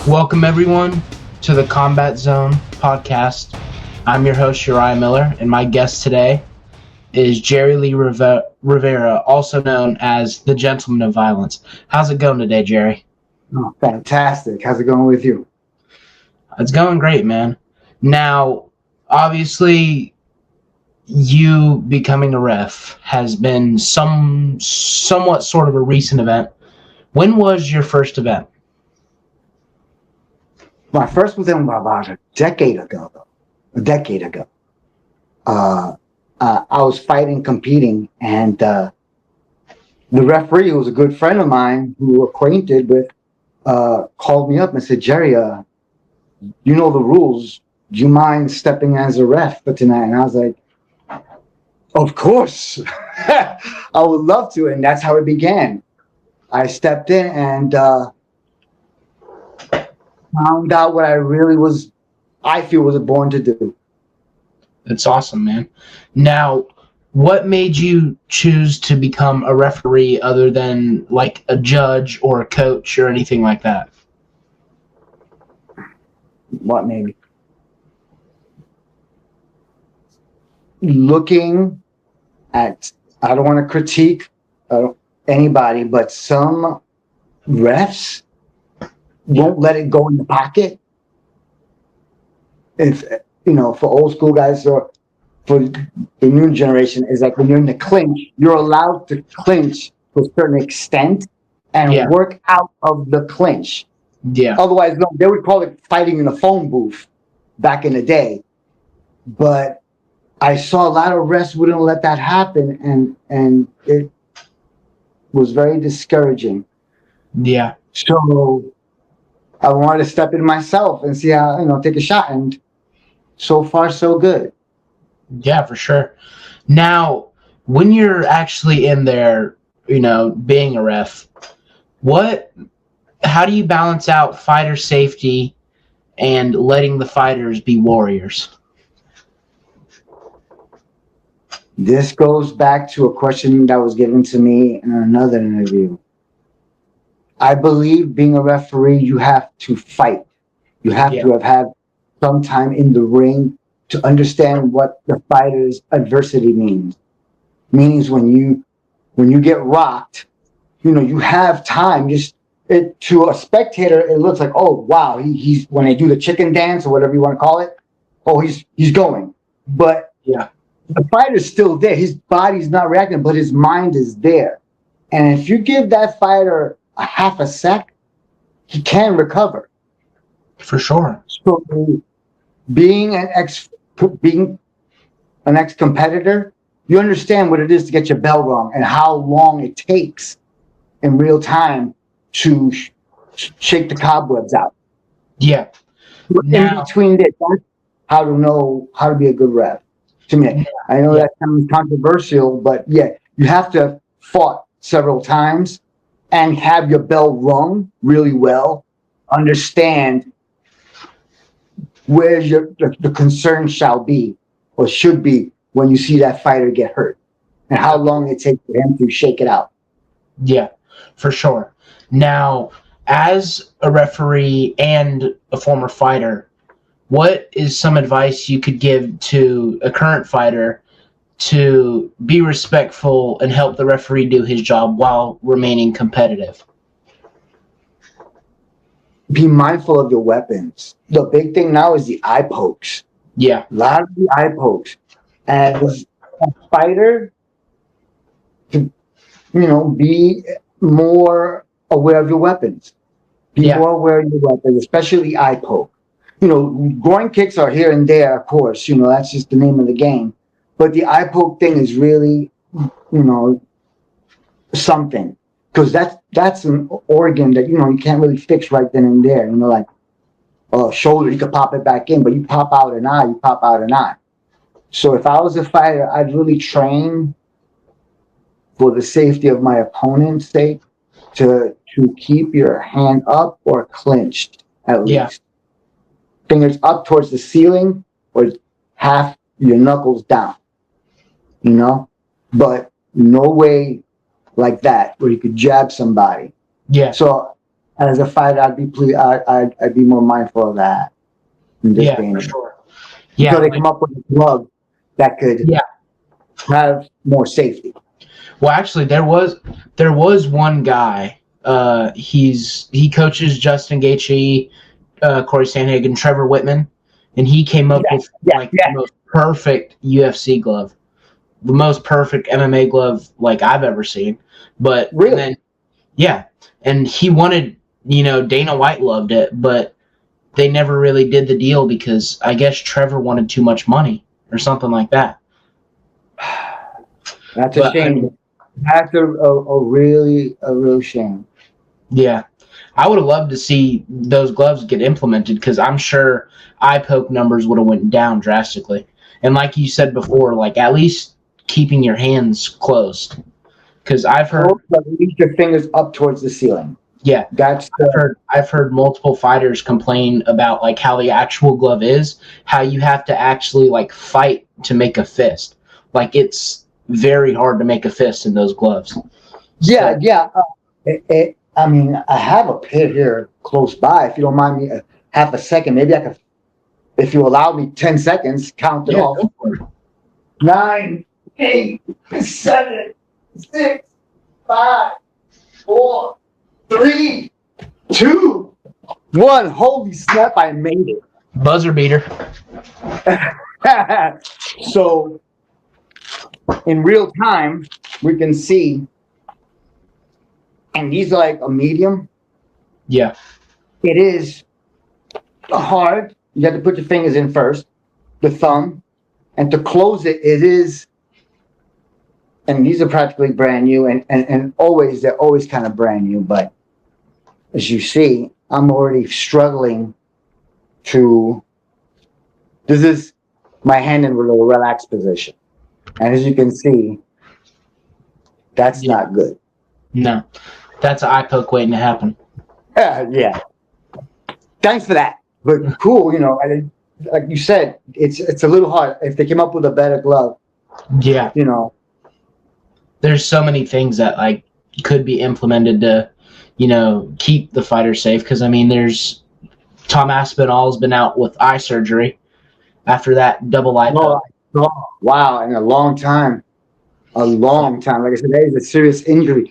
Welcome, everyone, to the Combat Zone podcast. I'm your host, Uriah Miller, and my guest today is Jerry Lee Rivera, also known as the Gentleman of Violence. How's it going today, Jerry? Oh, fantastic. How's it going with you? It's going great, man. Now, obviously, you becoming a ref has been somewhat sort of a recent event. When was your first event? My first was in about a decade ago, though. A decade ago. I was competing, and the referee, who was a good friend of mine, who we're acquainted with, called me up and said, Jerry, you know the rules. Do you mind stepping as a ref for tonight? And I was like, of course. I would love to. And that's how it began. I stepped in and found out what I feel was born to do. That's awesome, man. Now, what made you choose to become a referee other than like a judge or a coach or anything like that? What maybe? Looking at, I don't want to critique anybody, but some refs won't let it go in the pocket. If, for old school guys or for the new generation, is like when you're in the clinch, you're allowed to clinch to a certain extent and work out of the clinch. Yeah. Otherwise, no, they would call it fighting in a phone booth back in the day. But I saw a lot of refs wouldn't let that happen, and it was very discouraging. Yeah. So I wanted to step in myself and see how, take a shot. And so far, so good. Yeah, for sure. Now, when you're actually in there, being a ref, how do you balance out fighter safety and letting the fighters be warriors? This goes back to a question that was given to me in another interview. I believe being a referee, you have to fight. You have to have had some time in the ring to understand what the fighter's adversity means. Means when you get rocked, you have time. To a spectator, it looks like, oh wow, he's when they do the chicken dance or whatever you want to call it. Oh, he's going, but the fighter's still there. His body's not reacting, but his mind is there. And if you give that fighter a half a sec, he can recover. For sure. So being an ex-competitor, you understand what it is to get your bell rung and how long it takes in real time to shake the cobwebs out. Yeah. In between this, that's how to know how to be a good ref. To me, I know that sounds controversial, but you have to have fought several times and have your bell rung really well. Understand where the concern shall be or should be when you see that fighter get hurt and how long it takes for him to shake it out. Yeah, for sure. Now, as a referee and a former fighter, what is some advice you could give to a current fighter to be respectful and help the referee do his job while remaining competitive? Be mindful of your weapons. The big thing now is the eye pokes. Yeah. A lot of the eye pokes. As a fighter, to, be more aware of your weapons. Be more aware of your weapons, especially eye poke. Groin kicks are here and there, of course. That's just the name of the game. But the eye poke thing is really, something. Because that's an organ that, you can't really fix right then and there. Like shoulder, you could pop it back in, but you pop out an eye. So if I was a fighter, I'd really train for the safety of my opponent's sake to keep your hand up or clenched at least. Fingers up towards the ceiling or half your knuckles down, but no way like that where you could jab somebody. Yeah. So as a fighter, I'd be more mindful of that in this day and for age. sure. Yeah, Until they come up with a glove that could have more safety. Well, actually, there was one guy. He coaches Justin Gaethje, Corey Sandhagen, Trevor Whitman, and he came up with the most perfect UFC glove, the most perfect MMA glove like I've ever seen. But Really? and then and he wanted, Dana White loved it, but they never really did the deal because I guess Trevor wanted too much money or something like that. That's a shame. I mean, that's a real shame. Yeah. I would have loved to see those gloves get implemented because I'm sure eye poke numbers would have went down drastically. And like you said before, like at least keeping your hands closed. Because I've heard, leave your fingers up towards the ceiling. Yeah, I've heard multiple fighters complain about like how the actual glove is, how you have to actually like fight to make a fist. Like it's very hard to make a fist in those gloves. Yeah, yeah. I mean, I have a pair here close by. If you don't mind me half a second, maybe I could, if you allow me 10 seconds, count it off. 9, 8, 7, 6, 5, 4, 3, 2, 1. Holy snap, I made it. Buzzer beater. So, in real time, we can see, and these are like a medium. Yeah. It is hard. You have to put your fingers in first, the thumb, and to close it, it is, and these are practically brand new, and always, they're always kind of brand new, but as you see, I'm already struggling to, this is my hand in a little relaxed position. And as you can see, that's not good. No, that's an eye poke waiting to happen. Yeah. Thanks for that. But cool, like you said, it's a little hard. If they came up with a better glove, yeah, there's so many things that like could be implemented to, keep the fighter safe. Because I mean, there's Tom Aspinall's been out with eye surgery after that double eye poke. Wow, in a long time. A long time. Like I said, that is a serious injury.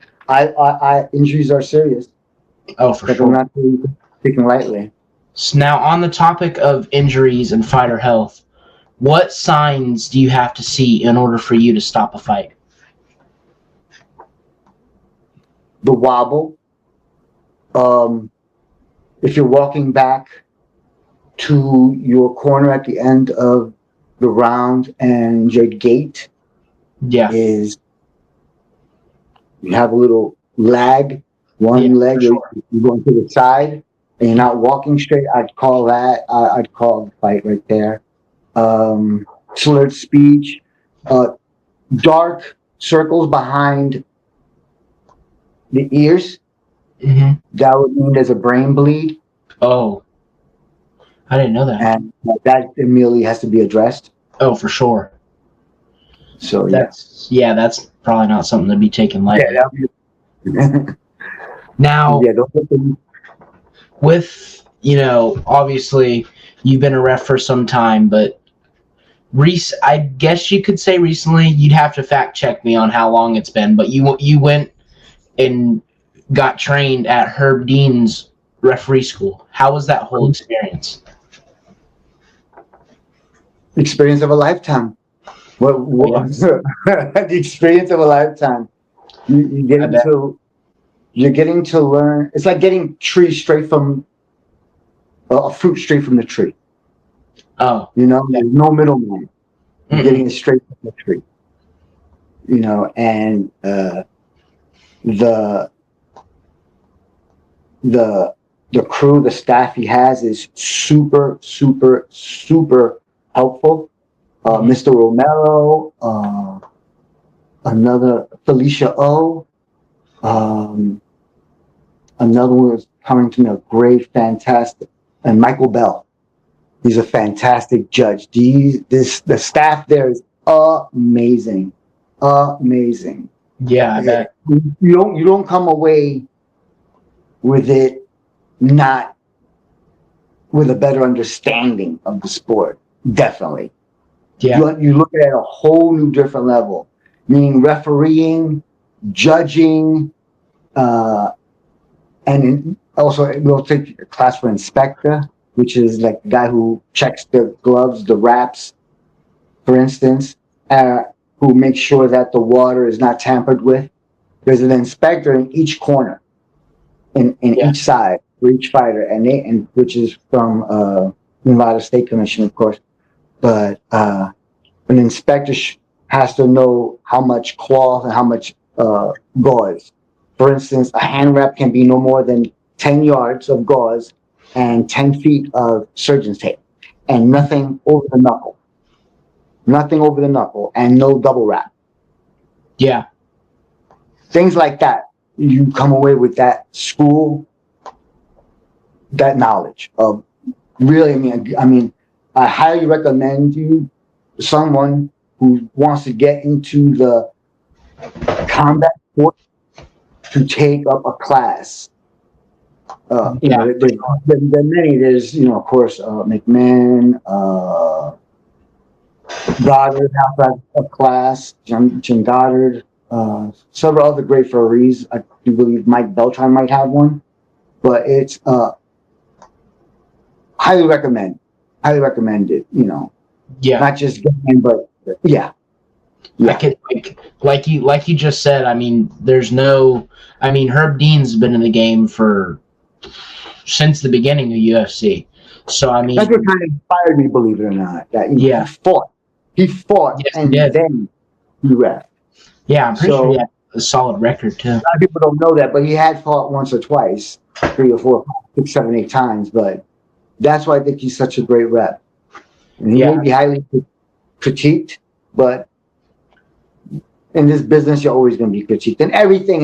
Injuries are serious. Oh, for sure. I'm not taking lightly. So now, on the topic of injuries and fighter health, what signs do you have to see in order for you to stop a fight? The wobble. If you're walking back to your corner at the end of the round and your gait is, you have a little lag, one leg, you're going to the side, and you're not walking straight, I'd call the fight right there. Slurred speech, dark circles behind the ears. Mm-hmm. That would mean there's a brain bleed. Oh, I didn't know that. And that immediately has to be addressed. Oh, for sure. So that's probably not something to be taken lightly. Now, with obviously you've been a ref for some time, but I guess you could say recently. You'd have to fact check me on how long it's been, but you went and got trained at Herb Dean's referee school. How was that whole experience? Experience of a lifetime. The experience of a lifetime. You're getting to learn. It's like getting a fruit straight from the tree. Oh, there's no middleman. You're getting it straight from the tree. And the crew, the staff he has is super, super, super helpful. Mr. Romero, another Felicia O, another one was coming to me, a great, fantastic, and Michael Bell. He's a fantastic judge. The staff there is amazing, amazing. Yeah, I bet. You don't come away with it not with a better understanding of the sport. Definitely. Yeah. You look at it at a whole new different level, meaning refereeing, judging, and also we'll take a class for inspector, which is like the guy who checks the gloves, the wraps, for instance, who makes sure that the water is not tampered with. There's an inspector in each corner, in Yeah. each side for each fighter, and which is from Nevada State Commission, of course. But an inspector has to know how much cloth and how much gauze. For instance, a hand wrap can be no more than 10 yards of gauze and 10 feet of surgeon's tape, and nothing over the knuckle. Nothing over the knuckle, and no double wrap. Yeah. Things like that. You come away with that school, that knowledge of really. I highly recommend you someone who wants to get into the combat sport to take up a class. You know, there are many. There's, you know, of course, McMahon, Goddard has a class, Jim Goddard, several other great referees. I do believe Mike Beltran might have one, but it's highly recommend it. You know, Yeah. not just getting, but yeah. I could, like you just said. I mean, there's no. I mean, Herb Dean's been in the game since the beginning of UFC. So I mean, That's what kind of inspired me, believe it or not. That Yeah. he fought, Yes, he and did. then he ref. yeah, I'm pretty So- sure he had a solid record too. A lot of people don't know that, but he had fought once or twice, 3 or 4, 5, 6, 7, 8 times. But that's why I think he's such a great rep. And he Yeah. may be highly critiqued, but in this business, you're always going to be critiqued. And everything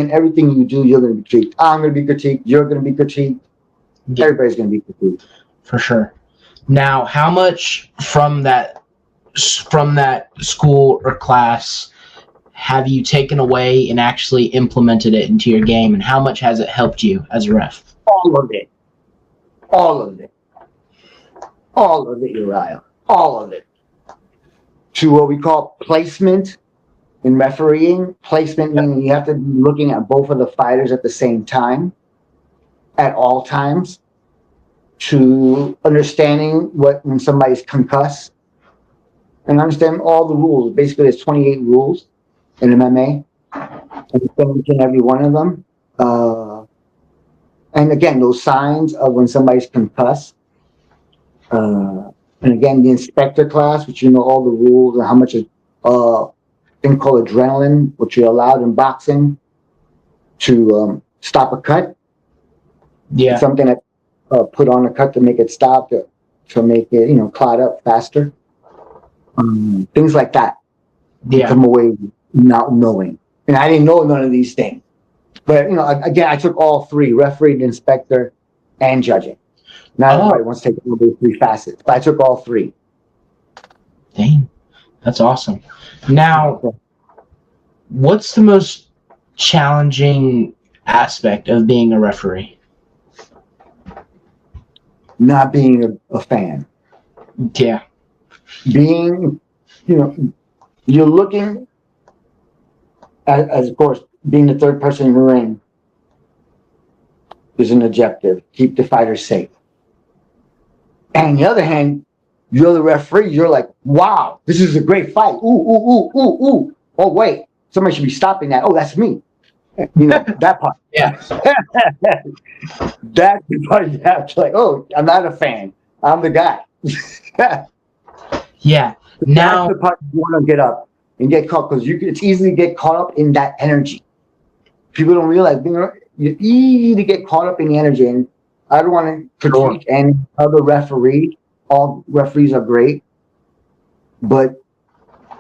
you do, you're going to be critiqued. I'm going to be critiqued. You're going to be critiqued. Yeah. Everybody's going to be critiqued. For sure. Now, how much from that school or class have you taken away and actually implemented it into your game, and how much has it helped you as a ref? All of it. All of it. All of it, Uriah. All of it. To what we call placement in refereeing. Placement meaning you have to be looking at both of the fighters at the same time, at all times. To understanding when somebody's concussed, and understand all the rules. Basically, there's 28 rules in MMA, and each and every one of them. And again, those signs of when somebody's concussed. And again, the inspector class, which you know all the rules and how much thing called adrenaline, which you're allowed in boxing to stop a cut. Yeah. It's something that put on a cut to make it stop, to make it, you know, clot up faster. Things like that. You Yeah. come away not knowing. And I didn't know none of these things. But, you know, again, I took all three: referee, inspector, and judging. Not everybody wants to take all those 3 facets, but I took all 3. Dang. That's awesome. Now, what's the most challenging aspect of being a referee? Not being a fan. Yeah. Being, you know, you're looking as of course, being the third person in the ring is an objective. Keep the fighter safe. And on the other hand, you're the referee. You're like, wow, this is a great fight. Ooh, ooh, ooh, ooh, ooh. Oh, wait, somebody should be stopping that. Oh, that's me. You know, that part. Yeah. That's the part you have to, like, oh, I'm not a fan. I'm the guy. Yeah. Now, that's the part you want to get up and get caught, because it's easy to get caught up in that energy. People don't realize you're easy to get caught up in the energy. And I don't want to critique any other referee. All referees are great. But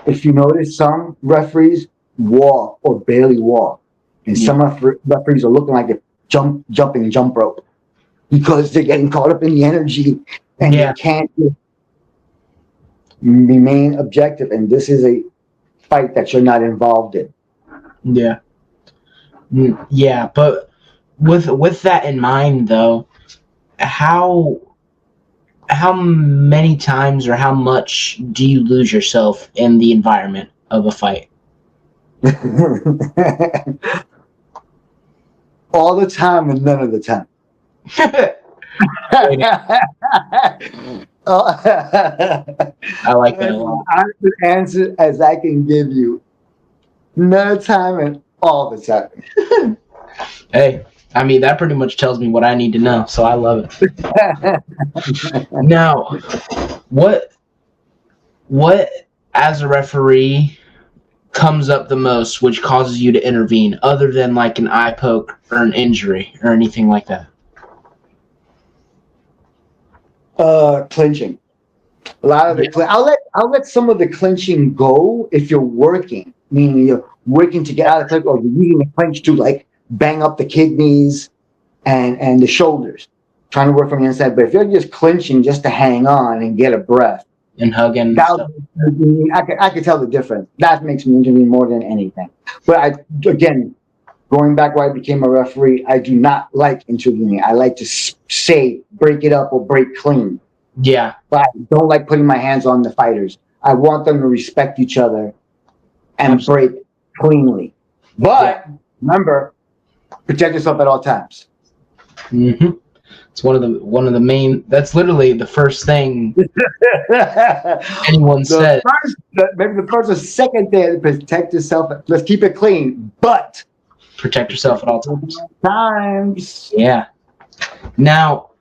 if you notice, some referees walk or barely walk. And some referees are looking like they're jumping jump rope, because they're getting caught up in the energy and they can't remain objective. And this is a fight that you're not involved in. Yeah. Yeah, but with that in mind, though, how many times or how much do you lose yourself in the environment of a fight? All the time and none of the time. I like that a lot. As honest an answer as I can give you. None of the time and all the time. Hey, I mean, that pretty much tells me what I need to know, so I love it. Now, what as a referee comes up the most which causes you to intervene other than like an eye poke or an injury or anything like that? Clinching. A lot of the I'll let some of the clinching go if you're working, meaning you're working to get out of the clinch, or you're using the clinch to like bang up the kidneys and the shoulders, trying to work from the inside. But if you're just clinching just to hang on and get a breath, And hugging. I could tell the difference. That makes me intervene more than anything. But again, going back why I became a referee, I do not like intervening. I like to say break it up or break clean. Yeah. But I don't like putting my hands on the fighters. I want them to respect each other and Absolutely. break cleanly. But remember, protect yourself at all times. Mm-hmm. It's one of the main. That's literally the first thing anyone said. Maybe the first or second thing: protect yourself. Let's keep it clean, but Protect yourself at all times. Yeah. Now,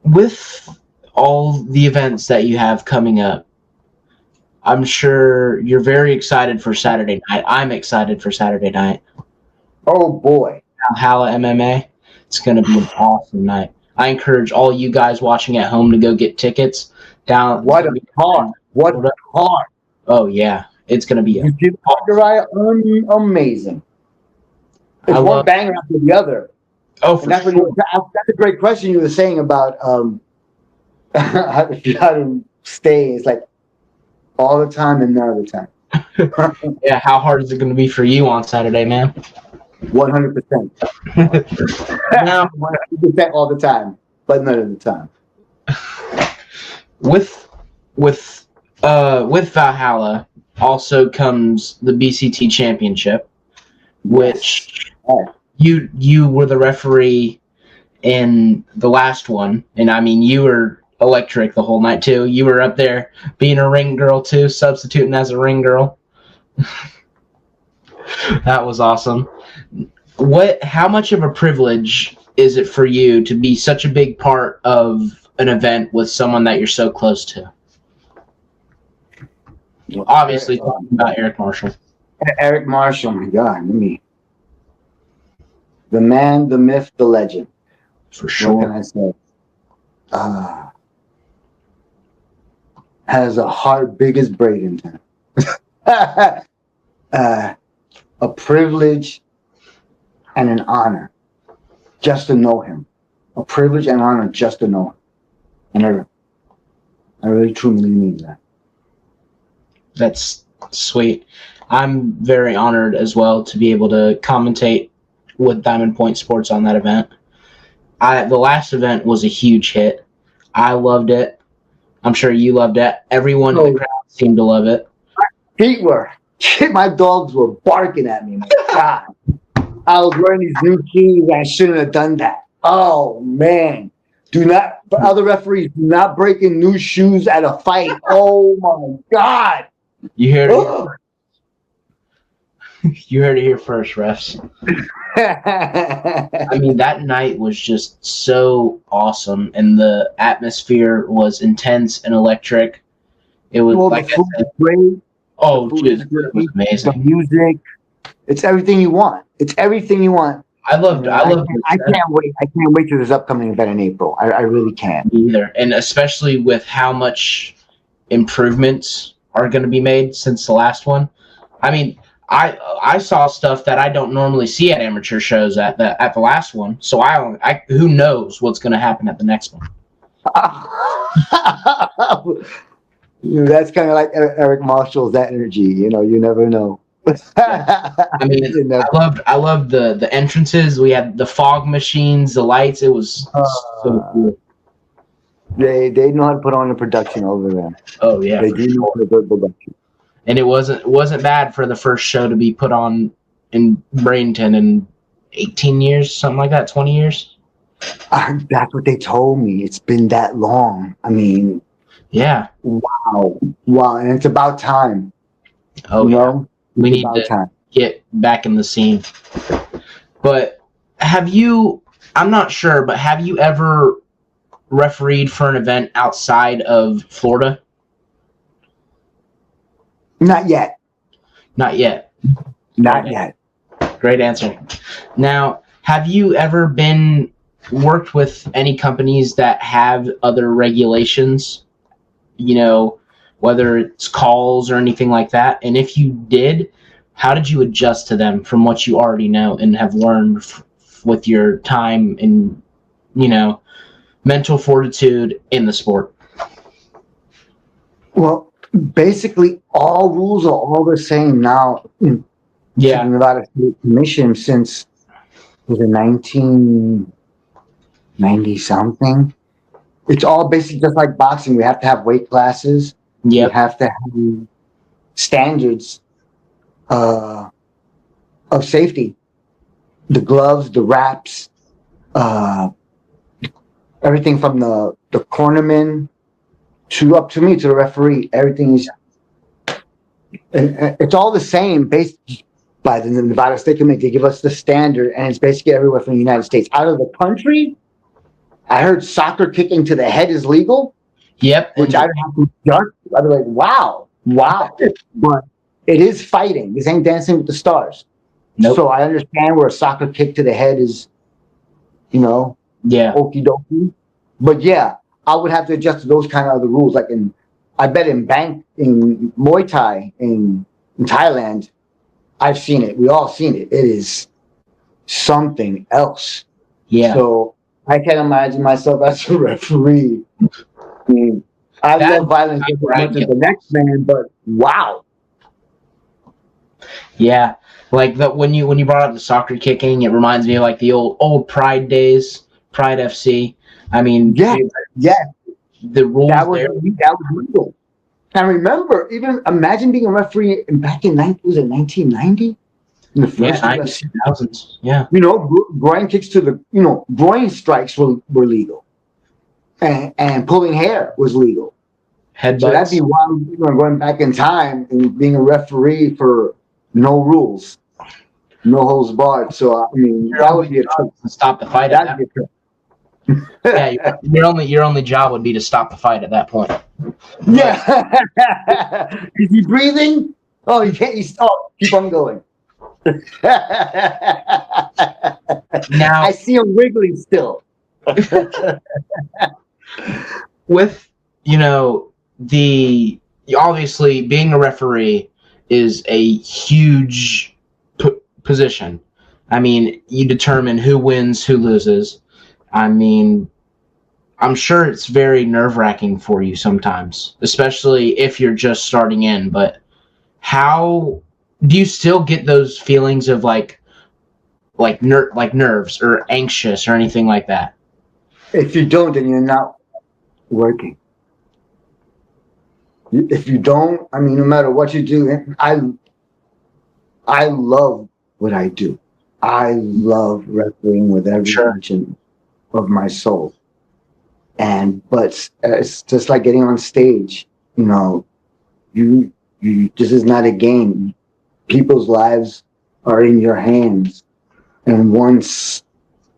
with all the events that you have coming up, I'm sure you're very excited for Saturday night. I'm excited for Saturday night. Oh boy, Valhalla MMA. It's going to be an awesome night. I encourage all you guys watching at home to go get tickets. Down. what a card! What a card! Oh yeah, it's going to be amazing. It's one banger after the other. Oh, for that's sure. That's a great question you were saying about how to stay. It's like all the time and none of the time. Yeah, how hard is it going to be for you on Saturday, man? 100%. Now, 100% all the time, but none of the time. With Valhalla also comes the BCT Championship, which you were the referee in the last one, and I mean you were electric the whole night too. You were up there being a ring girl too, substituting as a ring girl. That was awesome. How much of a privilege is it for you to be such a big part of an event with someone that you're so close to? Obviously, talking about Eric Marshall. Eric Marshall, my God, the man, the myth, the legend. For sure. What can I say? Has a heart big as Bradenton. A privilege and an honor just to know him. A privilege and honor just to know him. And I really truly mean that. That's sweet. I'm very honored as well to be able to commentate with Diamond Point Sports on that event. The last event was a huge hit. I loved it. I'm sure you loved it. Everyone in the crowd seemed to love it. My dogs were barking at me. My God. I was wearing these new shoes. I shouldn't have done that. Oh, man. For other referees, do not break in new shoes at a fight. Oh, my God. You heard it. You heard it here first, refs. I mean, that night was just so awesome, and the atmosphere was intense and electric. It was like the food was great. Oh, dude, it was amazing. The music, it's everything you want. It's everything you want. I can't wait. I can't wait to this upcoming event in April. I really can't. Me either, and especially with how much improvements are going to be made since the last one. I mean, I saw stuff that I don't normally see at amateur shows at the last one. So who knows what's going to happen at the next one? That's kind of like Eric Marshall's that energy. You never know. I mean, I loved the entrances. We had the fog machines, the lights. It was so cool. They know how to put on a production over there. Oh yeah, They for do know sure. how to put production. And it wasn't bad for the first show to be put on in Bradenton in 18 years, something like that, 20 years. That's what they told me. It's been that long. I mean, Yeah. wow, and it's about time. Oh you yeah. know, We it's need about to time. get back in the scene. But have you? I'm not sure, but have you ever refereed for an event outside of Florida? Not yet. Not yet. Not yet. Great answer. Now, have you ever worked with any companies that have other regulations? You know, whether it's calls or anything like that. And if you did, how did you adjust to them from what you already know and have learned with your time and, mental fortitude in the sport? Well, basically, all rules are all the same now. Yeah. The Nevada State Commission since was it 1990 something. It's all basically just like boxing. We have to have weight classes. Yep. We have to have standards of safety. The gloves, the wraps, everything from the cornerman to up to me to the referee. Everything is. It's all the same based by the Nevada State Committee. They give us the standard, and it's basically everywhere from the United States. Out of the country, I heard soccer kicking to the head is legal. Yep. Which I'd have to judge. I'd be like, wow. But it is fighting. This ain't Dancing with the Stars. Nope. So I understand where a soccer kick to the head is, yeah, okie dokie. But yeah, I would have to adjust to those kind of other rules. Like I bet in Muay Thai in Thailand, I've seen it. We all seen it. It is something else. Yeah. So I can't imagine myself as a referee. I love violence as much as the next man, but wow. Yeah, like when you brought up the soccer kicking, it reminds me of like the old Pride days, Pride FC. I mean, yeah, the rules that was legal. And remember, imagine being a referee back in 1990, in the first UFC. 2000s. Yeah, groin kicks to the groin strikes were legal, and pulling hair was legal. Headbutts. So that'd be one going back in time and being a referee for no rules, no holds barred. So I mean, that would be a trick. To stop the fight. That'd be a trick. Yeah, your only job would be to stop the fight at that point. Yeah. Is he breathing? Oh, you can't. Keep on going. Now I see him wiggling still. With obviously being a referee is a huge position. I mean, you determine who wins, who loses. I mean, I'm sure it's very nerve-wracking for you sometimes, especially if you're just starting in. But how do you still get those feelings of like nerves or anxious or anything like that? If you don't, then you're not working. If you don't, I mean, no matter what you do, I love what I do. I love wrestling with every inch of my soul. But it's just like getting on stage. This is not a game. People's lives are in your hands, and one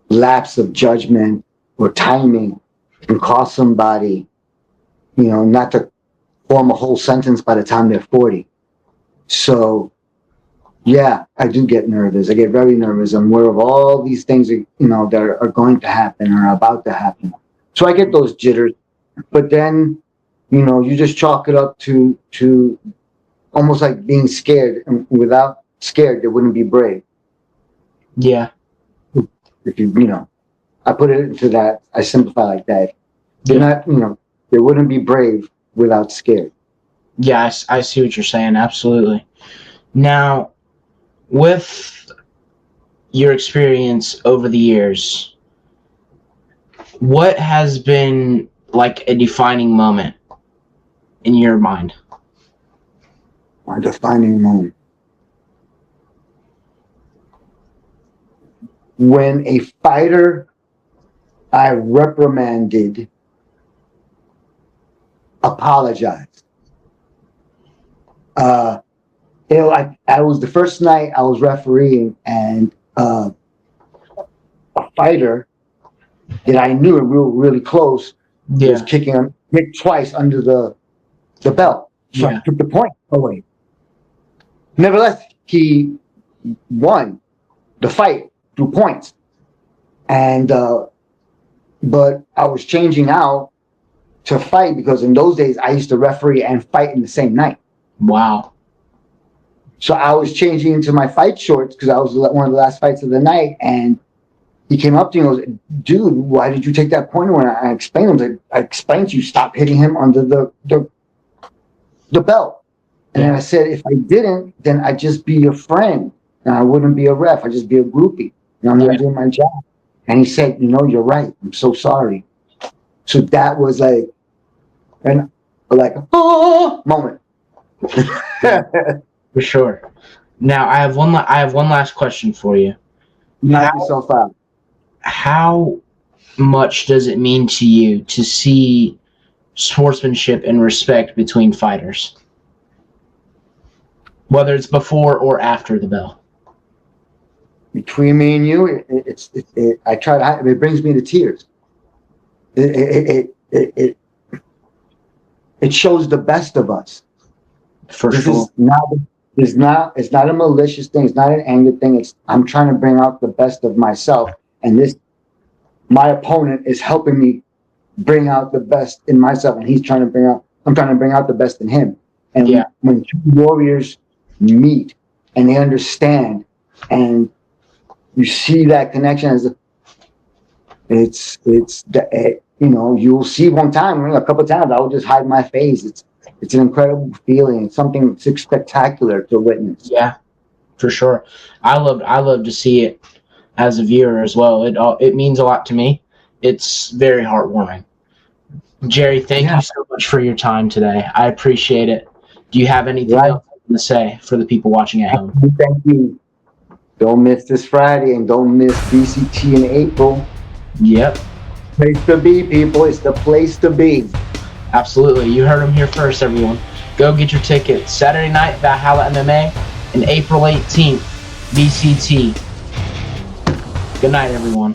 lapse of judgment or timing can cost somebody, not to form a whole sentence by the time they're 40. So, yeah, I do get nervous. I get very nervous. I'm aware of all these things, that are going to happen or are about to happen. So I get those jitters. But then, you just chalk it up to almost like being scared. And without scared, there wouldn't be brave. Yeah. If I put it into that, I simplify like that. They're not, they wouldn't be brave without scared. Yeah, I see what you're saying. Absolutely. Now, with your experience over the years, what has been like a defining moment in your mind? My defining moment. When a fighter I reprimanded apologized. I was the first night I was refereeing, and a fighter that I knew and we were really close was kicking him twice under the belt. So I took the point away. Nevertheless, he won the fight through points. And but I was changing out to fight because in those days I used to referee and fight in the same night. Wow. So I was changing into my fight shorts because I was one of the last fights of the night, and he came up to me and goes, "Dude, why did you take that point away?" I explained to him, I explained to you, stop hitting him under the belt. And then I said, if I didn't, then I'd just be your friend. And I wouldn't be a ref. I'd just be a groupie. And I'm not doing my job. And he said, you're right. I'm so sorry. So that was like oh moment. For sure. Now I have one last question for you. Knock yourself out. How much does it mean to you to see sportsmanship and respect between fighters, whether it's before or after the bell? Between me and you, I try to. It brings me to tears. It shows the best of us. For sure. It's not a malicious thing. It's not an anger thing. I'm trying to bring out the best of myself, and my opponent is helping me bring out the best in myself, and I'm trying to bring out the best in him. And when two warriors meet and they understand, and you see that connection, you'll see one time, a couple of times, I will just hide my face. It's an incredible feeling. It's something spectacular to witness. Yeah, for sure. I love to see it as a viewer as well. It means a lot to me. It's very heartwarming. Jerry, thank you so much for your time today. I appreciate it. Do you have anything else to say for the people watching at home? Thank you. Don't miss this Friday, and don't miss BCT in April. Yep. Place to be, people. It's the place to be. Absolutely. You heard them here first, everyone. Go get your tickets. Saturday night, Valhalla MMA, and April 18th, BCT. Good night, everyone.